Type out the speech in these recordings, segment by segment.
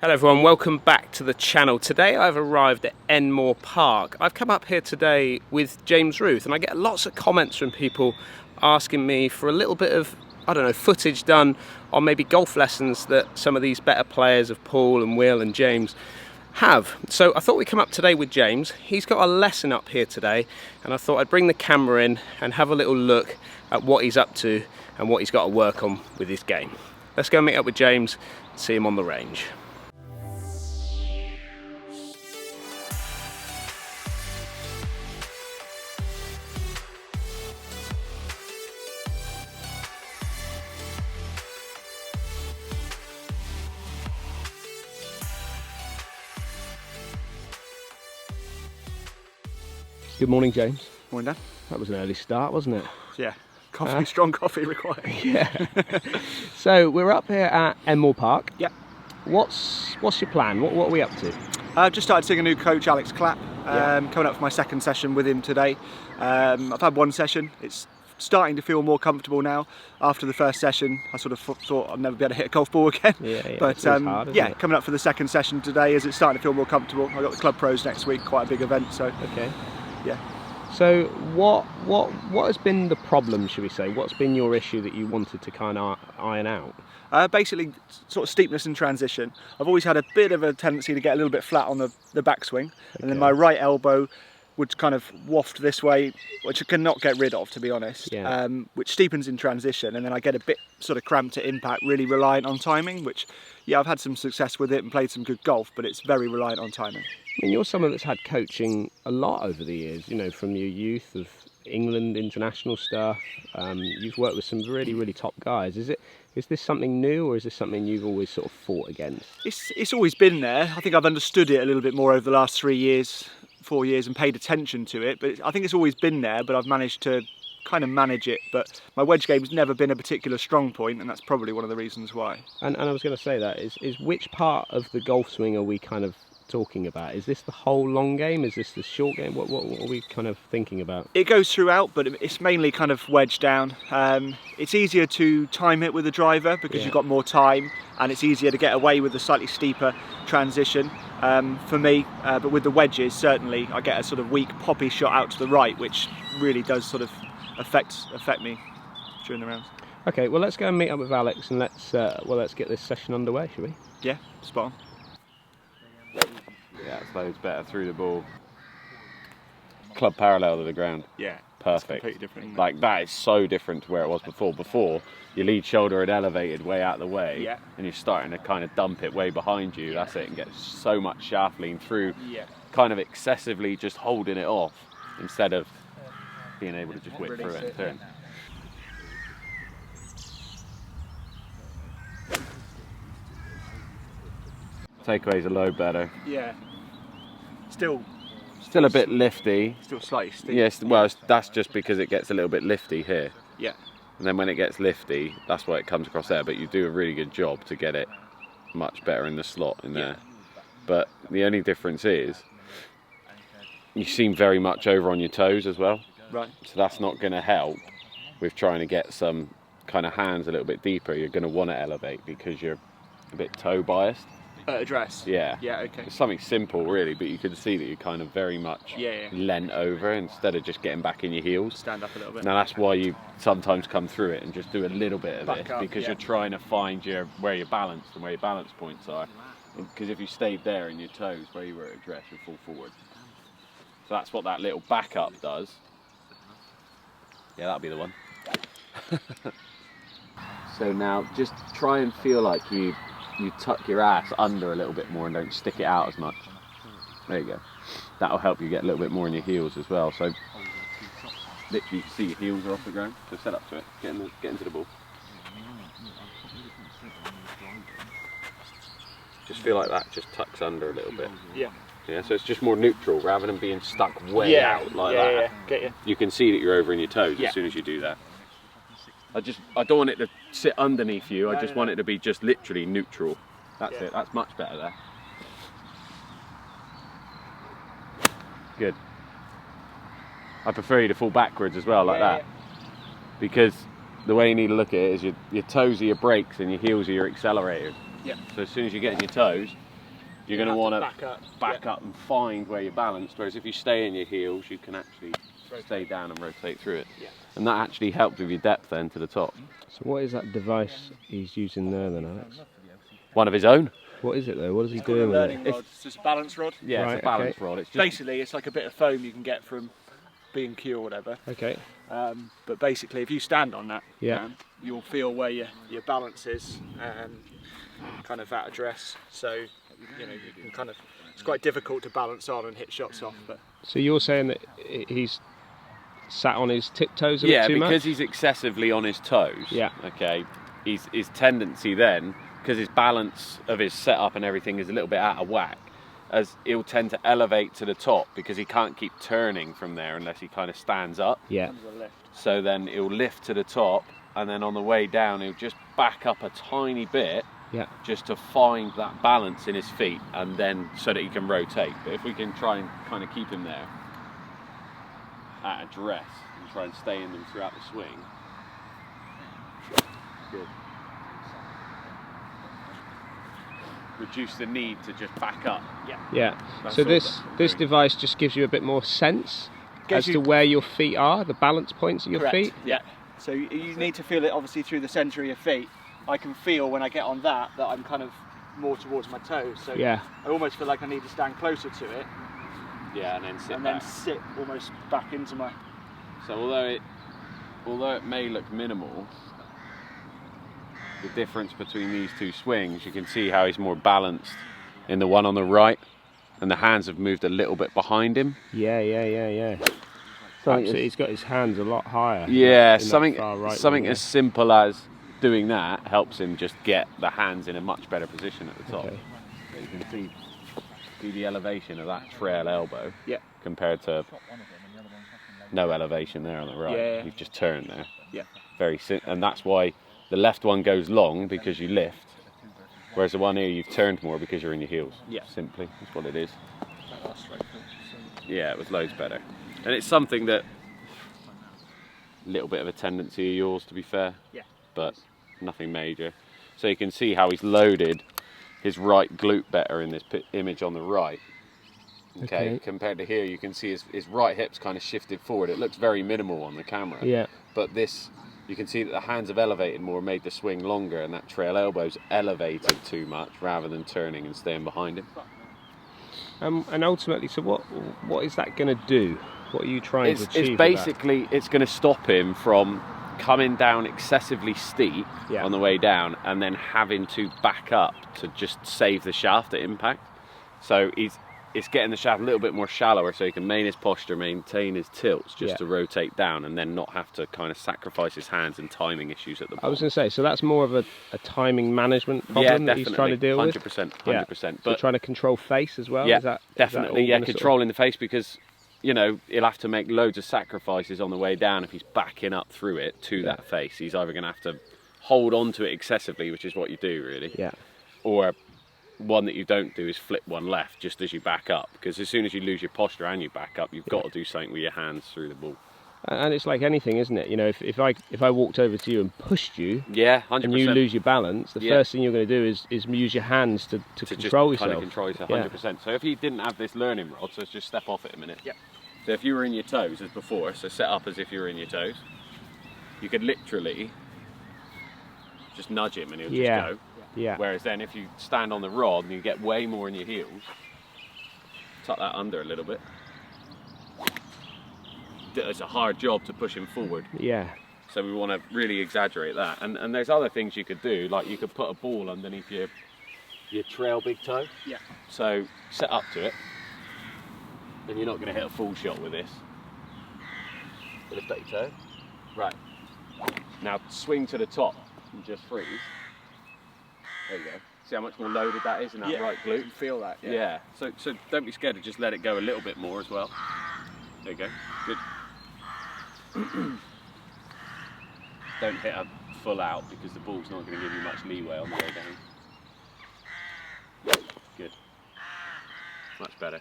Hello everyone, welcome back to the channel. Today I've arrived at Enmore Park. I've come up here today with James Ruth and I get lots of comments from people asking me for a little bit of, footage done on maybe golf lessons that some of these better players of Paul and Will and James have. So I thought we'd come up today with James. He's got a lesson up here today and I thought I'd bring the camera in and have a little look at what he's up to and what he's got to work on with his game. Let's go meet up with James and see him on the range. Good morning, James. Morning, Dan. That was an early start, wasn't it? Yeah, coffee, strong coffee required. Yeah. So we're up here at Enmore Park. Yeah. What's your plan? What are we up to? I've just started seeing a new coach, Alex Clapp. Coming up for my second session with him today. I've had one session. It's starting to feel more comfortable now. After the first session, I sort of thought I'd never be able to hit a golf ball again. Yeah. But hard, it? Coming up for the second session today, as it's starting to feel more comfortable. I've got the Club Pros next week, quite a big event. So Okay. yeah. So what has been the problem, should we say? What's been your issue that you wanted to kind of iron out? Basically, sort of steepness and transition. I've always had a bit of a tendency to get a little bit flat on the backswing, and then my right elbow would kind of waft this way, which I cannot get rid of, to be honest, which steepens in transition, and then I get a bit sort of cramped at impact, really reliant on timing, which, yeah, I've had some success with it and played some good golf, but it's very reliant on timing. I mean, you're someone that's had coaching a lot over the years, you know, from your youth of England international stuff. You've worked with some really top guys. Is this something new, or is this something you've always sort of fought against? It's always been there. I think I've understood it a little bit more over the last 4 years and paid attention to it, but I think it's always been there, but I've managed to kind of manage it. But my wedge game's never been a particular strong point, and that's probably one of the reasons why. And I was going to say that, is which part of the golf swing are we kind of talking about? Is this the whole long game? Is this the short game? What are we kind of thinking about? It goes throughout, but it's mainly kind of wedge down. It's easier to time it with the driver because you've got more time, and it's easier to get away with the slightly steeper transition for me. But with the wedges, certainly I get a sort of weak poppy shot out to the right, which really does sort of affect me during the rounds. Okay, well, let's go and meet up with Alex and let's get this session underway, shall we? Yeah, spot on. Yeah, it's loads better through the ball. Club parallel to the ground. Yeah, perfect. Completely different. Like, that is so different to where it was before. Before, your lead shoulder had elevated way out of the way, and you're starting to kind of dump it way behind you. That's it, and get so much shaft lean through, kind of excessively just holding it off instead of being able to just whip through it and turn. Takeaways are load better. Yeah. Still a bit lifty. Still slightly steep. Yes, well, that's just because it gets a little bit lifty here. Yeah. And then when it gets lifty, that's why it comes across there. But you do a really good job to get it much better in the slot in there. But the only difference is you seem very much over on your toes as well. Right. So that's not going to help with trying to get some kind of hands a little bit deeper. You're going to want to elevate because you're a bit toe biased. Address. Yeah. Yeah, okay. It's something simple really, but you can see that you're kind of very much leant over instead of just getting back in your heels. Stand up a little bit. Now that's why you sometimes come through it and just do a little bit of Back this up, because you're trying to find where you're balanced and where your balance points are. Because if you stayed there in your toes where you were at address, you'd fall forward. So that's what that little back up does. Yeah, that'll be the one. So now just try and feel like you tuck your ass under a little bit more and don't stick it out as much. There you go. That'll help you get a little bit more in your heels as well. So literally you can see your heels are off the ground. So set up to it, get into the ball. Just feel like that just tucks under a little bit. Yeah. Yeah, so it's just more neutral rather than being stuck way out like that. Yeah, get you. You can see that you're over in your toes as soon as you do that. I don't want it to sit underneath you, I just want it to be just literally neutral. That's it, that's much better there. Good. I prefer you to fall backwards as well, like that. Because the way you need to look at it is your toes are your brakes and your heels are your accelerator. Yeah. So as soon as you get in your toes, you're going to want to back up and find where you're balanced, whereas if you stay in your heels, you can actually stay down and rotate through it. Yeah. And that actually helped with your depth then to the top. So what is that device he's using there then, Alex? One of his own. What is it though? What is he It's doing called a with learning it? rod. It's just a balance rod. Yeah, Right, it's a balance okay. rod. It's just Basically, it's like a bit of foam you can get from B&Q or whatever. Okay. But basically, if you stand on that, Yeah. you'll feel where your balance is, kind of at address. So you can kind of, it's quite difficult to balance on and hit shots off. But So you're saying that he's sat on his tiptoes a bit too much? because he's excessively on his toes. Yeah. Okay. His tendency then, because his balance of his setup and everything is a little bit out of whack, as he'll tend to elevate to the top because he can't keep turning from there unless he kind of stands up. Yeah. So then he'll lift to the top, and then on the way down he'll just back up a tiny bit, Yeah. just to find that balance in his feet, and then so that he can rotate. But if we can try and kind of keep him there at address and try and stay in them throughout the swing. Good. Reduce the need to just back up. Yeah. That's So all this that- device just gives you a bit more sense Gives as to you- where your feet are, the balance points of your Correct. feet. Yeah. So you need to feel it obviously through the centre of your feet. I can feel when I get on that I'm kind of more towards my toes. So Yeah. I almost feel like I need to stand closer to it Yeah, and then sit and back. then sit almost back into my. So although it may look minimal, the difference between these two swings, you can see how he's more balanced in the one on the right, and the hands have moved a little bit behind him. Yeah. So he's got his hands a lot higher. Yeah, in that something far right something one as simple as doing that helps him just get the hands in a much better position at the top. Okay. So you can see the elevation of that trail elbow Yeah. compared to no elevation there on the right. Yeah. You've just turned there. Yeah. And that's why the left one goes long, because you lift, whereas the one here you've turned more because you're in your heels. Yeah. Simply, that's what it is. Yeah, it was loads better. And it's something that, a little bit of a tendency of yours, to be fair. Yeah. But nothing major. So you can see how he's loaded his right glute better in this image on the right. Okay. Compared to here, you can see his right hip's kind of shifted forward. It looks very minimal on the camera. Yeah. But this, you can see that the hands have elevated more, made the swing longer, and that trail elbow's elevated too much rather than turning and staying behind him. And ultimately, so what is that going to do? What are you trying to achieve? It's with basically, it's going to stop him from coming down excessively steep Yeah. on the way down and then having to back up to just save the shaft at impact. So it's getting the shaft a little bit more shallower so he can maintain his posture, maintain his tilts, just Yeah. to rotate down and then not have to kind of sacrifice his hands and timing issues at the that? bottom. I was going to say, so that's more of a timing management problem that he's trying to deal with? 100%. Yeah. 100%. So But trying to control face as well? yeah, Is that definitely. all Yeah, gonna sort of- controlling the face, because he'll have to make loads of sacrifices on the way down if he's backing up through it to that face. He's either going to have to hold on to it excessively, which is what you do really, Yeah. or one that you don't do is flip one left just as you back up, because as soon as you lose your posture and you back up, you've got to do something with your hands through the ball. And it's like anything, isn't it? If I walked over to you and pushed you, Yeah, 100%. and you lose your balance, the Yeah. first thing you're going to do is use your hands to control just yourself. kind of control yourself, 100%. So if you didn't have this learning rod, so let's just step off it a minute. Yeah. So if you were in your toes as before, so set up as if you were in your toes, you could literally just nudge him and he'll just go. Yeah. Whereas then if you stand on the rod and you get way more in your heels, tuck that under a little bit. It's a hard job to push him forward. Yeah. So we want to really exaggerate that. And there's other things you could do, like you could put a ball underneath your trail big toe. Yeah. So set up to it, and you're not going to hit a full shot with this. Lift up your toe. Right. Now swing to the top and just freeze. There you go. See how much more loaded that is in that right You glute? can feel that. Yeah. So don't be scared to just let it go a little bit more as well. There you go. Good. Don't hit a full out because the ball's not going to give you much leeway on the way down. Good. Much better.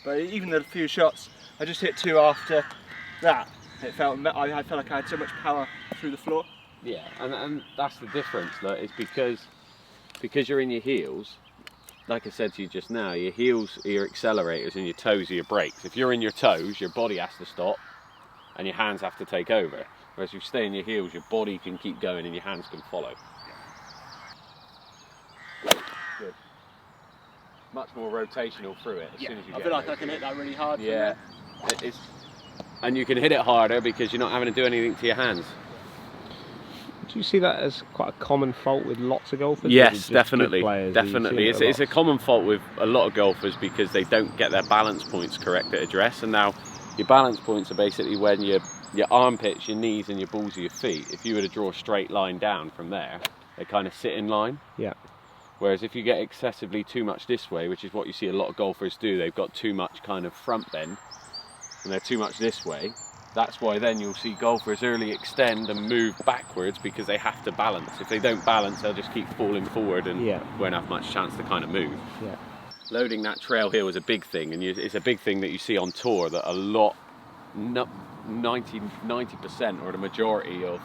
But even the few shots, I just hit 2 after that. I felt like I had so much power through the floor. Yeah, and that's the difference. Look, it's because you're in your heels. like I said to you just now, your heels are your accelerators and your toes are your brakes. If you're in your toes, your body has to stop and your hands have to take over. Whereas if you stay in your heels, your body can keep going and your hands can follow. Good. Much more rotational through it as soon as you get I feel like I can hit that really hard. Yeah, and you can hit it harder because you're not having to do anything to your hands. Do you see that as quite a common fault with lots of golfers? Yes, definitely. Definitely. It's a common fault with a lot of golfers because they don't get their balance points correct at address. And now your balance points are basically when your armpits, your knees and your balls of your feet, if you were to draw a straight line down from there, they kind of sit in line. Yeah. Whereas if you get excessively too much this way, which is what you see a lot of golfers do, they've got too much kind of front bend and they're too much this way. That's why then you'll see golfers early extend and move backwards because they have to balance. If they don't balance, they'll just keep falling forward and won't have much chance to kind of move. Yeah. Loading that trail heel is a big thing, and it's a big thing that you see on tour that a lot, 90% or the majority of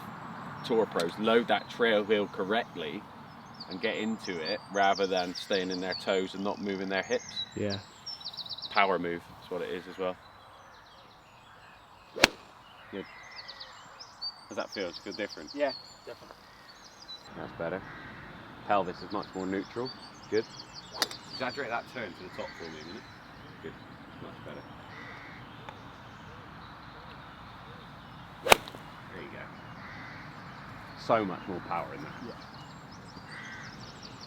tour pros load that trail heel correctly and get into it rather than staying in their toes and not moving their hips. Yeah. Power move is what it is as well. Good. How's that feel? Does it feel different? Yeah, definitely. That's better. Pelvis is much more neutral. Good. Exaggerate that turn to the top for me a minute. Good. Much better. There you go. So much more power in there. Yeah.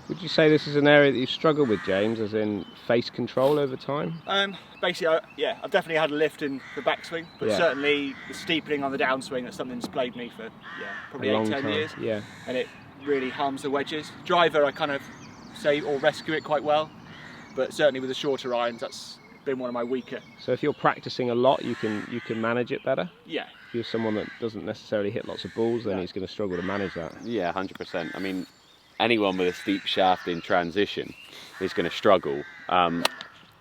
Would you say this is an area that you've struggled with, James, as in face control over time? Basically, I've definitely had a lift in the backswing, but certainly the steepening on the downswing, that's something that's plagued me for probably 8-10 years. Yeah. And it really harms the wedges. Driver, I kind of save or rescue it quite well, but certainly with the shorter irons, that's been one of my weaker. So if you're practicing a lot, you can manage it better? Yeah. If you're someone that doesn't necessarily hit lots of balls, then he's going to struggle to manage that. Yeah, 100%. I mean, anyone with a steep shaft in transition is going to struggle.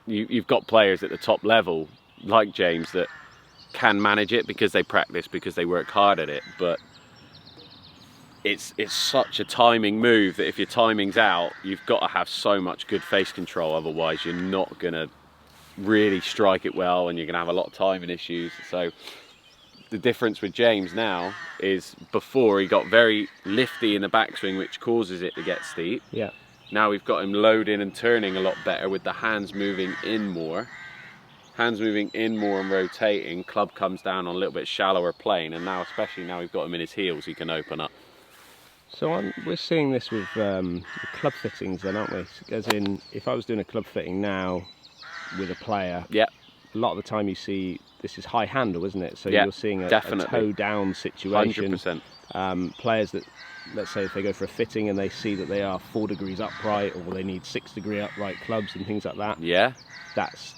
You've got players at the top level, like James, that can manage it because they practice, because they work hard at it, but it's such a timing move that if your timing's out, you've got to have so much good face control, otherwise you're not going to really strike it well and you're going to have a lot of timing issues. So the difference with James now is before he got very lifty in the backswing, which causes it to get steep. Yeah. Now we've got him loading and turning a lot better with the hands moving in more. Hands moving in more and rotating, club comes down on a little bit shallower plane, and now, especially now we've got him in his heels, he can open up. So we're seeing this with club fittings then, aren't we? As in, if I was doing a club fitting now with a player, a lot of the time you see this is high handle, isn't it? So you're seeing a toe down situation. 100%. Players that, let's say if they go for a fitting and they see that they are 4 degrees upright or they need 6 degree upright clubs and things like that. Yeah.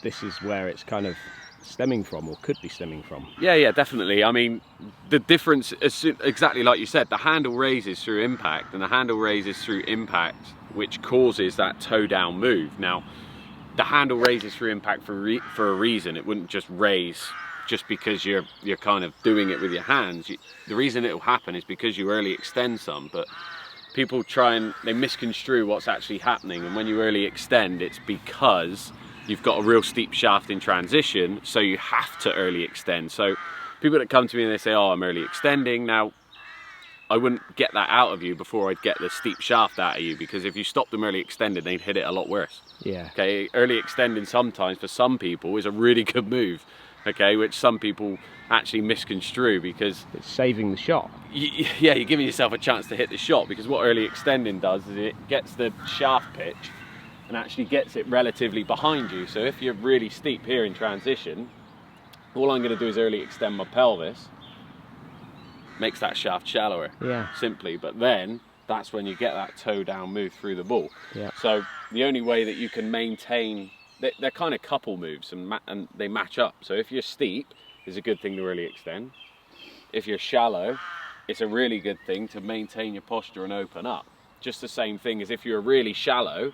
This is where it's kind of stemming from, or could be stemming from. Yeah, definitely. I mean, the difference is exactly like you said, the handle raises through impact, and the handle raises through impact, which causes that toe down move. Now, the handle raises through impact for a reason. It wouldn't just raise just because you're kind of doing it with your hands. The reason it will happen is because you early extend some, but people they misconstrue what's actually happening, and when you early extend, it's because you've got a real steep shaft in transition, so you have to early extend. So people that come to me and they say, oh, I'm early extending. Now, I wouldn't get that out of you before I'd get the steep shaft out of you, because if you stopped them early extending, they'd hit it a lot worse. Yeah. Okay, early extending sometimes for some people is a really good move, okay, which some people actually misconstrue because it's saving the shot. Yeah, you're giving yourself a chance to hit the shot, because what early extending does is it gets the shaft pitch and actually gets it relatively behind you. So if you're really steep here in transition, all I'm going to do is early extend my pelvis, makes that shaft shallower, simply. But then that's when you get that toe down move through the ball. Yeah. So the only way that you can maintain, they're kind of couple moves and they match up. So if you're steep, it's a good thing to really extend. If you're shallow, it's a really good thing to maintain your posture and open up. Just the same thing as if you're really shallow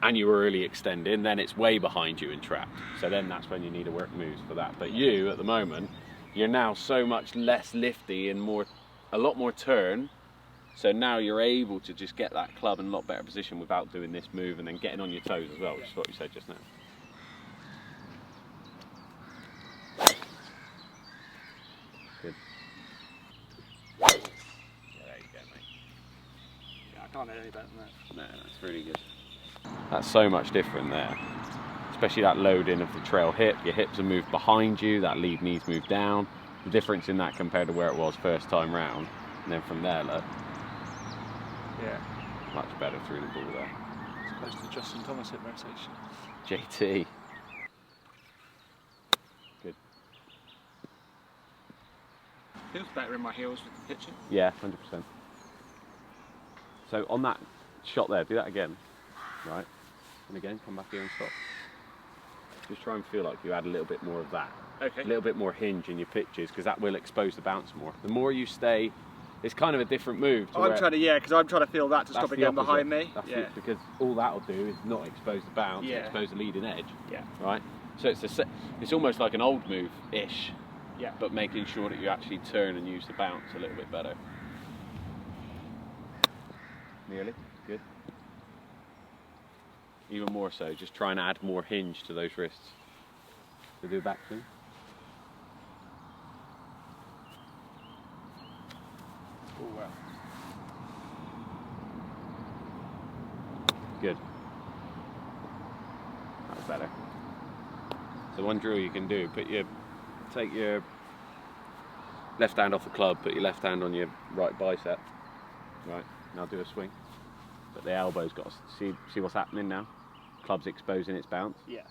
and you were early extending, then it's way behind you and trapped. So then that's when you need to work moves for that. But you, at the moment, you're now so much less lifty and a lot more turn, So now you're able to just get that club in a lot better position without doing this move and then getting on your toes as well, which is what you said just now. Good. Yeah, there you go, mate. Yeah, I can't do any better than that. No, that's really good. That's so much different there. Especially that loading of the trail hip. Your hips are moved behind you, that lead knee's moved down. The difference in that compared to where it was first time round. And then from there, look. Yeah. Much better through the ball there. As opposed to Justin Thomas hip rotation. JT. Good. Feels better in my heels with the pitching. Yeah, 100%. So on that shot there, do that again. Right. And again, come back here and stop. Just try and feel like you add a little bit more of that. Okay. A little bit more hinge in your pitches, because that will expose the bounce more. The more you stay, it's kind of a different move. I'm trying to feel that to stop it getting behind me. Because all that will do is not expose the bounce, expose the leading edge. Yeah. Right. So it's almost like an old move-ish. Yeah. But making sure that you actually turn and use the bounce a little bit better. Nearly. Good. Even more so, just try and add more hinge to those wrists. So do a backswing. Oh, wow. Good. That's better. So one drill you can do, take your left hand off the club, put your left hand on your right bicep. Right, now do a swing. But the elbow's got to see what's happening now. Club's exposing its bounce. Yeah.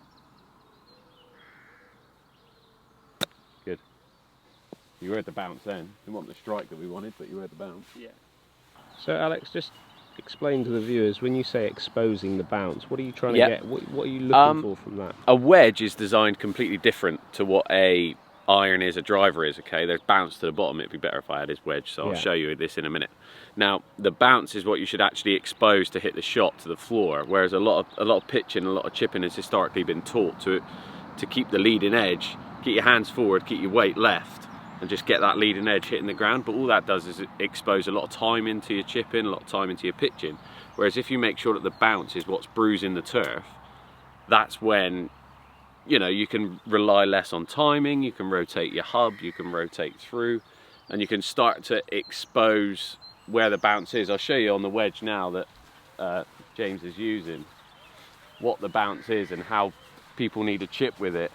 Good. You heard the bounce then. It wasn't the strike that we wanted, but you heard the bounce. Yeah. So Alex, just explain to the viewers, when you say exposing the bounce, what are you trying to get? What are you looking for from that? A wedge is designed completely different to what a iron is, a driver is, okay? There's bounce to the bottom. It'd be better if I had his wedge, so I'll show you this in a minute. Now, the bounce is what you should actually expose to hit the shot to the floor, whereas a lot of pitching, a lot of chipping has historically been taught to keep the leading edge, keep your hands forward, keep your weight left, and just get that leading edge hitting the ground. But all that does is expose a lot of time into your chipping, a lot of time into your pitching. Whereas if you make sure that the bounce is what's bruising the turf, that's when you can rely less on timing, you can rotate your hub, you can rotate through, and you can start to expose where the bounce is. I'll show you on the wedge now that James is using what the bounce is and how people need to chip with it.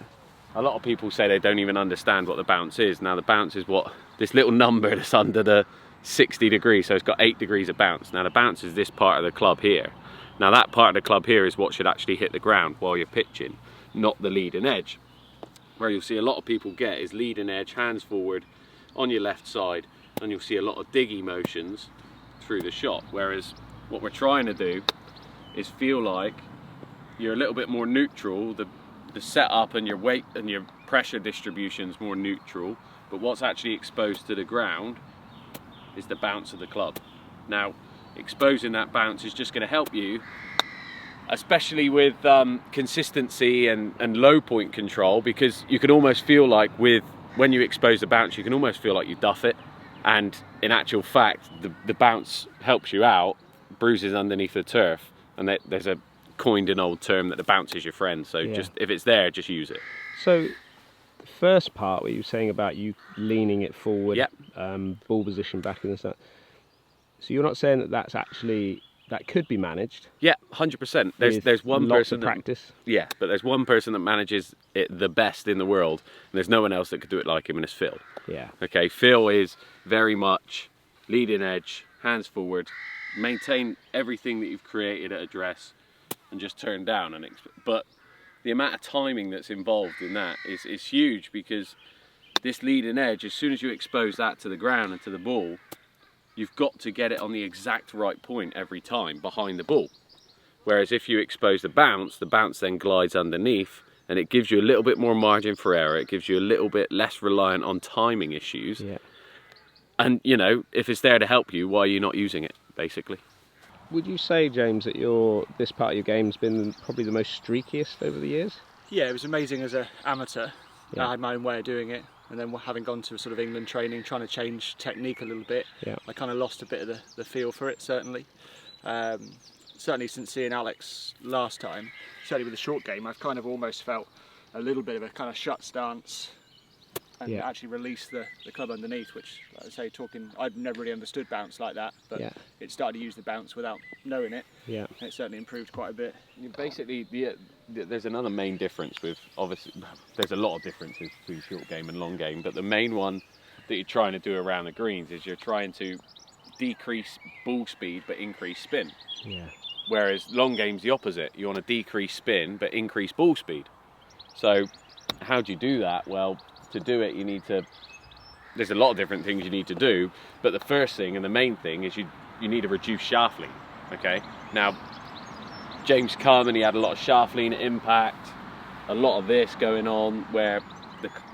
A lot of people say they don't even understand what the bounce is. Now the bounce is what this little number that's under the 60 degrees, so it's got 8 degrees of bounce. Now the bounce is this part of the club here. Now that part of the club here is what should actually hit the ground while you're pitching, not the leading edge. Where you'll see a lot of people get is leading edge, hands forward on your left side, and you'll see a lot of diggy motions through the shot. Whereas what we're trying to do is feel like you're a little bit more neutral, the setup and your weight and your pressure distribution's more neutral, but what's actually exposed to the ground is the bounce of the club. Now, exposing that bounce is just going to help you, especially with consistency and low point control, because you can almost feel like when you expose the bounce, you can almost feel like you duff it, and in actual fact the bounce helps you out, bruises underneath the turf, and there's a coined an old term that the bounce is your friend, so just if it's there, just use it. So the first part where you were saying about you leaning it forward, ball position back and stuff, so you're not saying that could be managed? Yeah, 100%. There's one person that practice. Yeah, but there's one person that manages it the best in the world, and there's no one else that could do it like him, and it's Phil. Yeah. Okay, Phil is very much leading edge, hands forward, maintain everything that you've created at address, and just turn down. But the amount of timing that's involved in that is huge, because this leading edge, as soon as you expose that to the ground and to the ball, you've got to get it on the exact right point every time behind the ball. Whereas if you expose the bounce then glides underneath, and it gives you a little bit more margin for error. It gives you a little bit less reliant on timing issues. Yeah. And if it's there to help you, why are you not using it, basically? Would you say, James, that this part of your game's been probably the most streakiest over the years? Yeah, it was amazing as an amateur. I had my own way of doing it. and then having gone to sort of England training, trying to change technique a little bit, I kind of lost a bit of the feel for it, certainly. Certainly since seeing Alex last time, certainly with the short game, I've kind of almost felt a little bit of a kind of shut stance and actually release the club underneath, which, like I say, I've never really understood bounce like that, but it started to use the bounce without knowing it, and it certainly improved quite a bit. Basically, there's another main difference with, obviously, there's a lot of differences between short game and long game, but the main one that you're trying to do around the greens is you're trying to decrease ball speed but increase spin. Whereas long game's the opposite. You want to decrease spin but increase ball speed. So how do you do that? Well, to do it, there's a lot of different things you need to do, but the first thing and the main thing is you need to reduce shaft lean. Okay, now James come and he had a lot of shaft lean impact, a lot of this going on where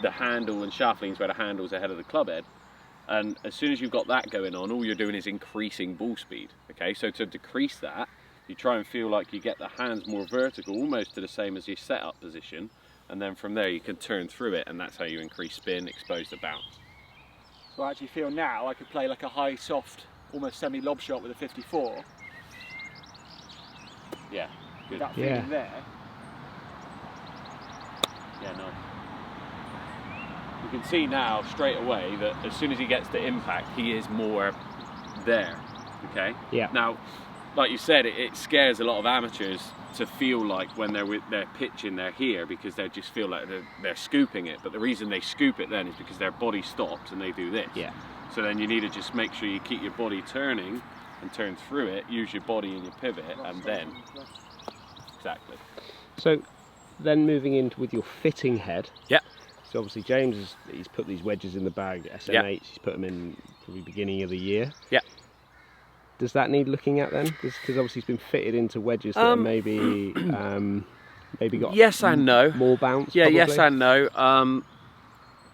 the handle and shaft lean's where the handle's ahead of the club head, and as soon as you've got that going on, all you're doing is increasing ball speed. Okay, so to decrease that, you try and feel like you get the hands more vertical, almost to the same as your setup position, and then from there you can turn through it, and that's how you increase spin, expose the bounce. So I actually feel now I could play like a high, soft, almost semi-lob shot with a 54. Yeah, good. That feeling there. Yeah, nice. You can see now straight away that as soon as he gets the impact, he is more there. Okay. Yeah. Now, like you said, it scares a lot of amateurs to feel like when they're pitching, they're here because they just feel like they're scooping it. But the reason they scoop it then is because their body stops and they do this. Yeah. So then you need to just make sure you keep your body turning and turn through it. Use your body in your pivot, and then exactly. So then moving into with your fitting head. Yeah. So obviously James he's put these wedges in the bag, SMH. He's put them in probably beginning of the year. Yeah. Does that need looking at then? Because obviously it's been fitted into wedges that are maybe got yes and no. More bounce. Yeah, probably. yes and no.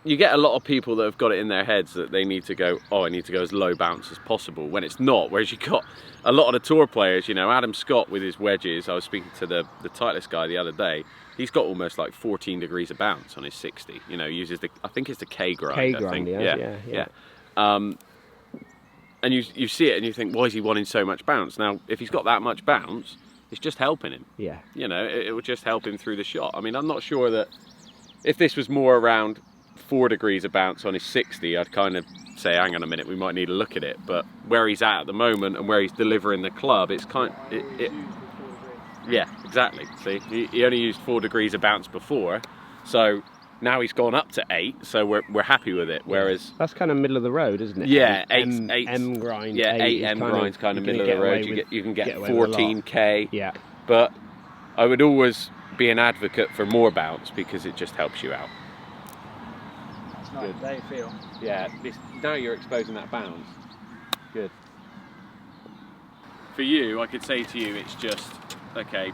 You get a lot of people that have got it in their heads that they need to go, oh, I need to go as low bounce as possible, when it's not. Whereas you got a lot of the tour players, you know, Adam Scott with his wedges. I was speaking to the Titleist guy the other day. He's got almost like 14 degrees of bounce on his 60. You know, uses I think it's the K grind. K grind, yeah. And you see it and you think, why is he wanting so much bounce? Now, if he's got that much bounce, it's just helping him. Yeah. You know, it will just help him through the shot. I mean, I'm not sure that if this was more around 4 degrees of bounce on his 60, I'd kind of say, hang on a minute, we might need to look at it. But where he's at the moment and where he's delivering the club, it's yeah, exactly. See, he only used 4 degrees of bounce before, so now he's gone up to 8, so we're happy with it. Whereas that's kind of middle of the road, isn't it? Yeah, M grind. Yeah, 8 M grind's kind of middle of the road. You can get 14K. Yeah. But I would always be an advocate for more bounce because it just helps you out. That's nice. Good. There you feel. Yeah. Now you're exposing that bounce. Good. For you, I could say to you, it's just okay.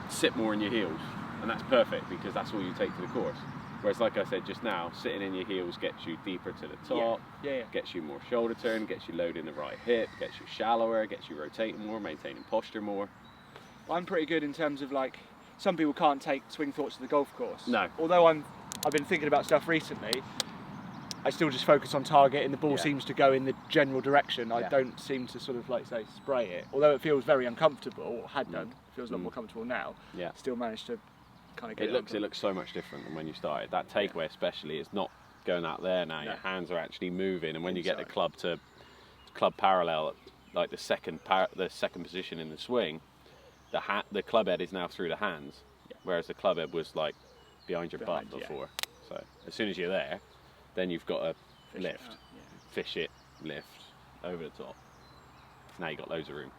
Sit more in your heels. And that's perfect because that's all you take to the course. Whereas, like I said just now, sitting in your heels gets you deeper to the top, gets you more shoulder turn, gets you loading the right hip, gets you shallower, gets you rotating more, maintaining posture more. I'm pretty good in terms of, like, some people can't take swing thoughts to the golf course. No. Although I've been thinking about stuff recently, I still just focus on target and the ball seems to go in the general direction. I don't seem to sort of, like, say, spray it. Although it feels very uncomfortable, or had done, it feels a lot more comfortable now. Yeah. Still managed to kind of get it looks so much different than when you started. That takeaway especially is not going out there now. No. Your hands are actually moving, and when you get the club to club parallel, like the second position in the swing, the club head is now through the hands, whereas the club head was like behind your butt before. So as soon as you're there, then you've got to fish it, lift over the top. Now you've got loads of room.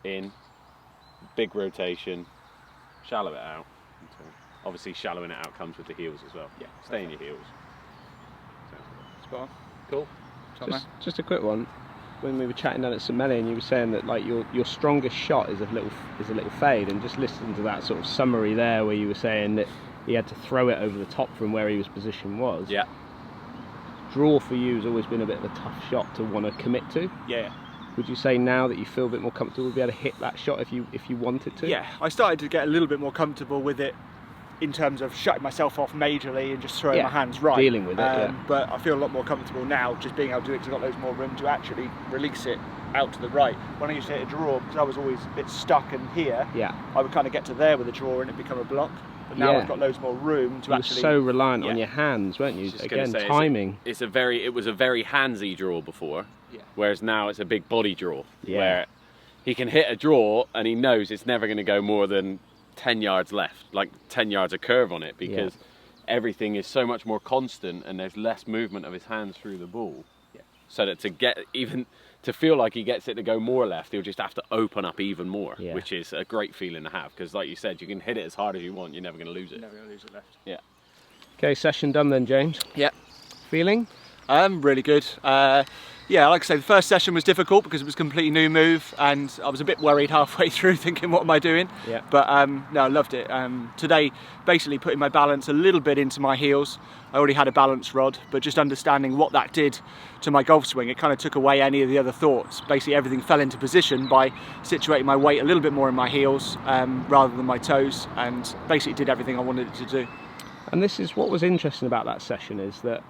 In, big rotation, shallow it out. Obviously shallowing it out comes with the heels as well. Yeah, stay in your heels. Spot on. Cool. Just a quick one. When we were chatting down at St Mellion, you were saying that like your strongest shot is a little fade, and just listening to that sort of summary there, where you were saying that he had to throw it over the top from where his position was. Yeah. Draw for you has always been a bit of a tough shot to want to commit to. Yeah. Would you say now that you feel a bit more comfortable, would be able to hit that shot if you wanted to? Yeah, I started to get a little bit more comfortable with it in terms of shutting myself off majorly and just throwing my hands right. Dealing with it, But I feel a lot more comfortable now just being able to do it because I've got loads more room to actually release it out to the right. When I used to hit a draw, because I was always a bit stuck in here, I would kind of get to there with a draw and it become a block. But now I've got loads more room to actually... You were so reliant on your hands, weren't you? Again, timing. It was a very handsy draw before, whereas now it's a big body draw, where he can hit a draw and he knows it's never going to go more than 10 yards left, like 10 yards of curve on it, because everything is so much more constant and there's less movement of his hands through the ball. So that to feel like he gets it to go more left, he'll just have to open up even more, which is a great feeling to have, because like you said, you can hit it as hard as you want, you're never going to lose it. Never going to lose it left. Yeah. Okay, session done then, James. Yeah. Feeling? Really good. Yeah, like I say, the first session was difficult because it was a completely new move and I was a bit worried halfway through thinking, what am I doing? But no, I loved it. Today, basically putting my balance a little bit into my heels. I already had a balance rod, but just understanding what that did to my golf swing, it kind of took away any of the other thoughts. Basically everything fell into position by situating my weight a little bit more in my heels rather than my toes, and basically did everything I wanted it to do. And this is what was interesting about that session, is that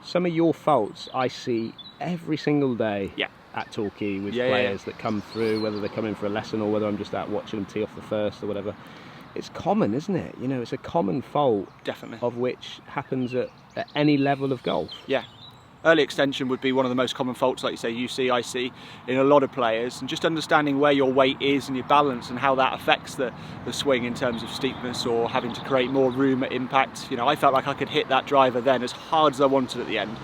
some of your faults I see every single day at Torquay with players that come through, whether they're coming for a lesson or whether I'm just out watching them tee off the first or whatever. It's common, isn't it? You know, it's a common fault. Definitely. Of which happens at any level of golf. Yeah. Early extension would be one of the most common faults, like you say, you see, I see in a lot of players, and just understanding where your weight is and your balance and how that affects the swing in terms of steepness or having to create more room at impact. You know, I felt like I could hit that driver then as hard as I wanted at the end,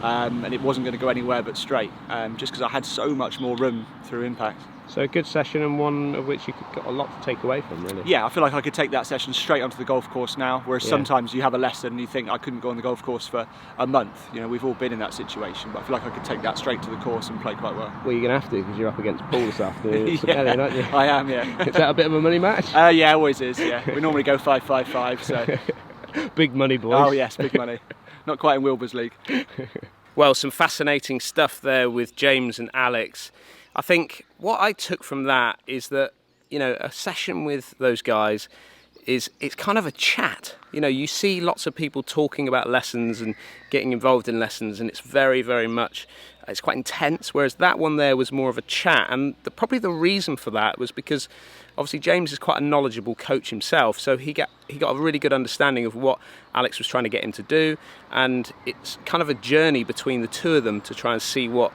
and it wasn't going to go anywhere but straight, just because I had so much more room through impact. So a good session, and one of which you got a lot to take away from, really. Yeah, I feel like I could take that session straight onto the golf course now, whereas sometimes you have a lesson and you think, I couldn't go on the golf course for a month. You know, we've all been in that situation, but I feel like I could take that straight to the course and play quite well. Well, you're going to have to, because you're up against Paul this afternoon, aren't you? I am, yeah. Is that a bit of a money match? Yeah, always is, yeah. We normally go 5-5-5, so... Big money, boys. Oh yes, big money. Not quite in Wilbur's league. Well, some fascinating stuff there with James and Alex. I think what I took from that is that, you know, a session with those guys it's kind of a chat. You know, you see lots of people talking about lessons and getting involved in lessons, and it's very, very much, it's quite intense, whereas that one there was more of a chat. And probably the reason for that was because obviously James is quite a knowledgeable coach himself, so he got a really good understanding of what Alex was trying to get him to do, and it's kind of a journey between the two of them to try and see what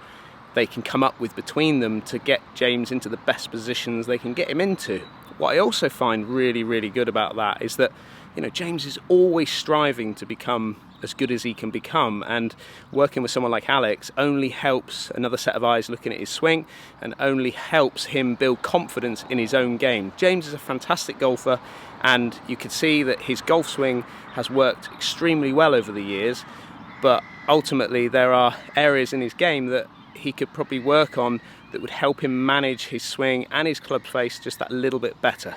they can come up with between them to get James into the best positions they can get him into. What I also find really, really good about that is that, you know, James is always striving to become as good as he can become, and working with someone like Alex only helps another set of eyes looking at his swing and only helps him build confidence in his own game. James is a fantastic golfer, and you can see that his golf swing has worked extremely well over the years, but ultimately there are areas in his game that he could probably work on that would help him manage his swing and his club face just that little bit better.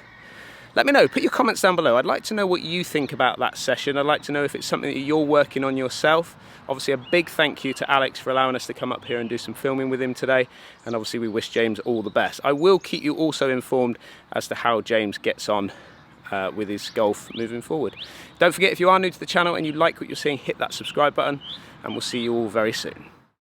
Let me know, put your comments down below. I'd like to know what you think about that session. I'd like to know if it's something that you're working on yourself. Obviously a big thank you to Alex for allowing us to come up here and do some filming with him today, and obviously we wish James all the best. I will keep you also informed as to how James gets on with his golf moving forward. Don't forget, if you are new to the channel and you like what you're seeing, hit that subscribe button, and we'll see you all very soon.